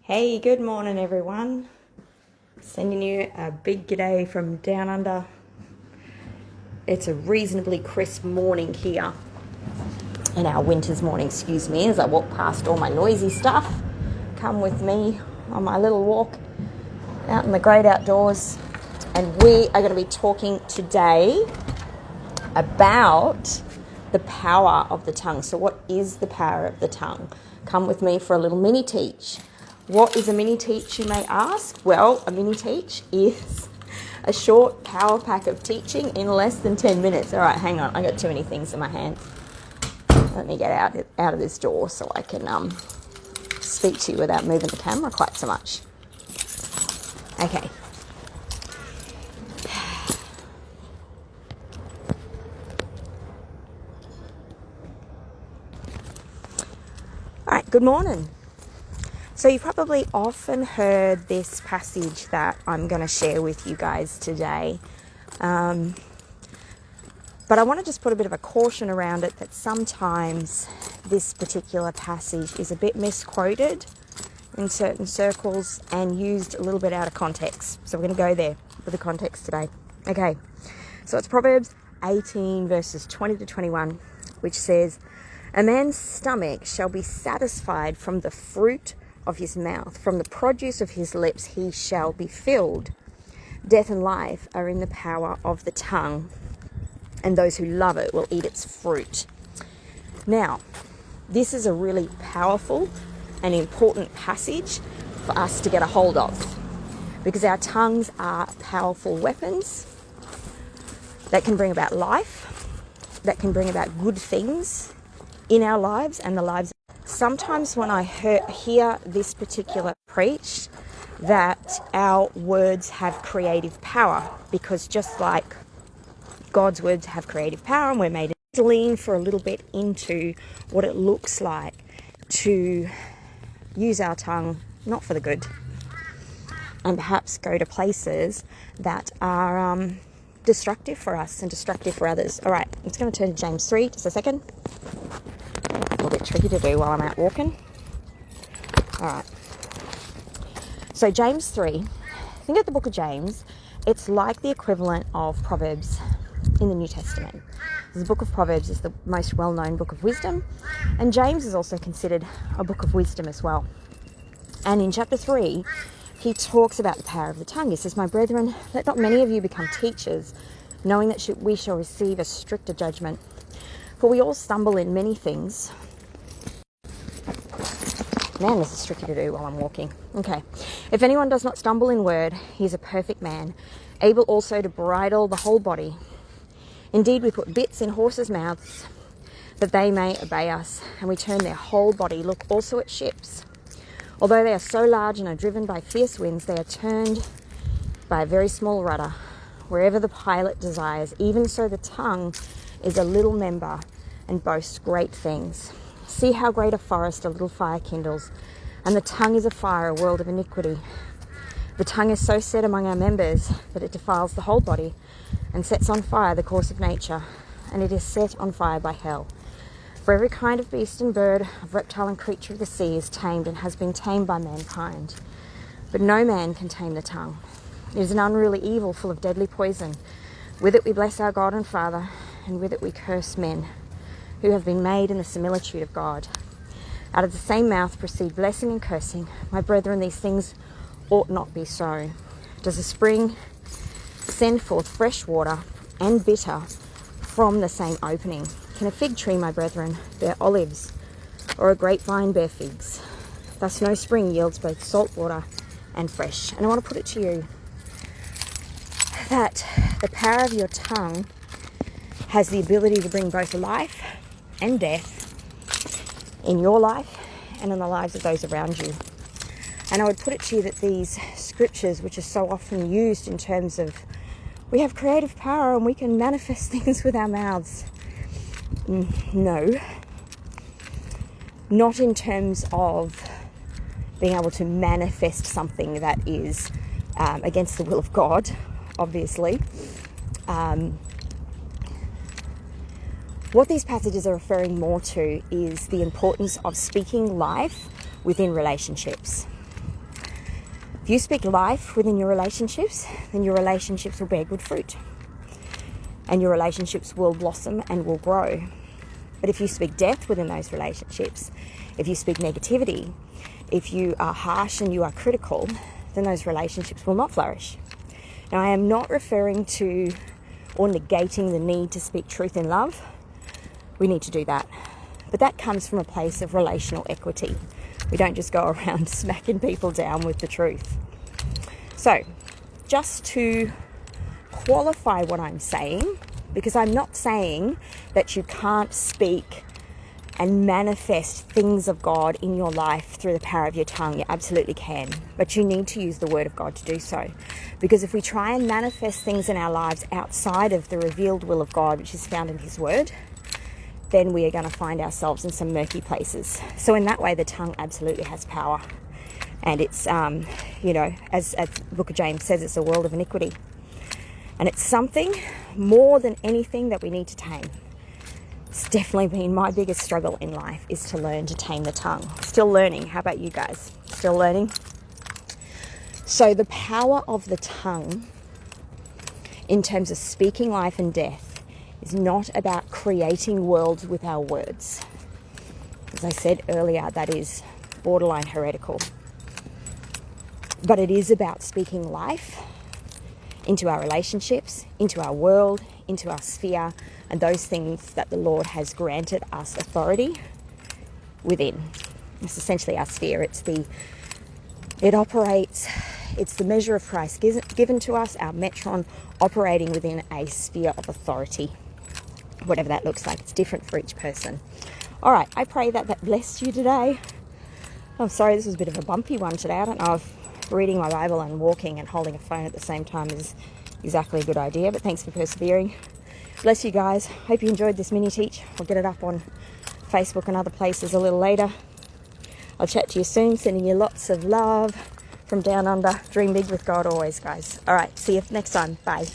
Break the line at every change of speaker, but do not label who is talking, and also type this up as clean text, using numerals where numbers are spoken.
Hey, good morning everyone. Sending you a big g'day from down under. It's a reasonably crisp morning here. In our winter's morning, excuse me, as I walk past all my noisy stuff. Come with me on my little walk out in the great outdoors. And we are going to be talking today about the power of the tongue. So what is the power of the tongue? Come with me for a little mini teach. What is a mini teach, you may ask? Well, a mini teach is a short power pack of teaching in less than 10 minutes. All right, hang on. I got too many things in my hand. Let me get out of this door so I can speak to you without moving the camera quite so much. Okay. All right, good morning. So you've probably often heard this passage that I'm going to share with you guys today. But I want to just put a bit of a caution around it that sometimes this particular passage is a bit misquoted in certain circles and used a little bit out of context. So we're going to go there with the context today. Okay, so it's Proverbs 18 verses 20 to 21, which says, "A man's stomach shall be satisfied from the fruit of his mouth, from the produce of his lips he shall be filled. Death and life are in the power of the tongue, and those who love it will eat its fruit." Now, this is a really powerful and important passage for us to get a hold of, because our tongues are powerful weapons that can bring about life, that can bring about good things in our lives and the lives. Sometimes when I hear this particular preached, that our words have creative power, because just like God's words have creative power, and we're made to lean for a little bit into what it looks like to use our tongue, not for the good, and perhaps go to places that are destructive for us and destructive for others. All right, I'm just going to turn to James 3, just a second. A little bit tricky to do while I'm out walking. All right. So James 3, think of the book of James. It's like the equivalent of Proverbs in the New Testament. The book of Proverbs is the most well-known book of wisdom, and James is also considered a book of wisdom as well. And in chapter 3, he talks about the power of the tongue. He says, "My brethren, let not many of you become teachers, knowing that we shall receive a stricter judgment. For we all stumble in many things." Man, this is tricky to do while I'm walking. Okay. "If anyone does not stumble in word, he is a perfect man, able also to bridle the whole body. Indeed, we put bits in horses' mouths, that they may obey us, and we turn their whole body. Look also at ships. Although they are so large and are driven by fierce winds, they are turned by a very small rudder, wherever the pilot desires. Even so the tongue is a little member and boasts great things. See how great a forest a little fire kindles, and the tongue is a fire, a world of iniquity. The tongue is so set among our members that it defiles the whole body and sets on fire the course of nature, and it is set on fire by hell. For every kind of beast and bird, of reptile and creature of the sea is tamed and has been tamed by mankind. But no man can tame the tongue. It is an unruly evil full of deadly poison. With it we bless our God and Father, and with it we curse men, who have been made in the similitude of God. Out of the same mouth proceed blessing and cursing. My brethren, these things ought not be so. Does a spring send forth fresh water and bitter from the same opening? Can a fig tree, my brethren, bear olives, or a grapevine bear figs? Thus no spring yields both salt water and fresh." And I want to put it to you that the power of your tongue has the ability to bring both life and death in your life and in the lives of those around you. And I would put it to you that these scriptures, which are so often used in terms of we have creative power and we can manifest things with our mouths. No. Not in terms of being able to manifest something that is against the will of God, obviously. What these passages are referring more to is the importance of speaking life within relationships. If you speak life within your relationships, then your relationships will bear good fruit. And your relationships will blossom and will grow. But if you speak death within those relationships, if you speak negativity, if you are harsh and you are critical, then those relationships will not flourish. Now, I am not referring to or negating the need to speak truth in love. We need to do that. But that comes from a place of relational equity. We don't just go around smacking people down with the truth. So, just to qualify what I'm saying, because I'm not saying that you can't speak and manifest things of God in your life through the power of your tongue. You absolutely can, but you need to use the word of God to do so. Because if we try and manifest things in our lives outside of the revealed will of God, which is found in his word, then we are going to find ourselves in some murky places. So in that way, the tongue absolutely has power. And it's, as the book of James says, it's a world of iniquity. And it's something more than anything that we need to tame. It's definitely been my biggest struggle in life, is to learn to tame the tongue. Still learning. How about you guys? Still learning? So the power of the tongue in terms of speaking life and death is not about creating worlds with our words. As I said earlier, that is borderline heretical. But it is about speaking life into our relationships, into our world, into our sphere, and those things that the Lord has granted us authority within. It's essentially our sphere. It's the measure of Christ given to us, our metron, operating within a sphere of authority. Whatever that looks like, it's different for each person. All right, I pray that blessed you today. I'm sorry, this was a bit of a bumpy one today. I don't know if reading my Bible and walking and holding a phone at the same time is exactly a good idea, but thanks for persevering. Bless you guys. Hope you enjoyed this mini teach. I'll get it up on Facebook and other places a little later. I'll chat to you soon, sending you lots of love from down under. Dream big with God always, guys. All right, see you next time. Bye.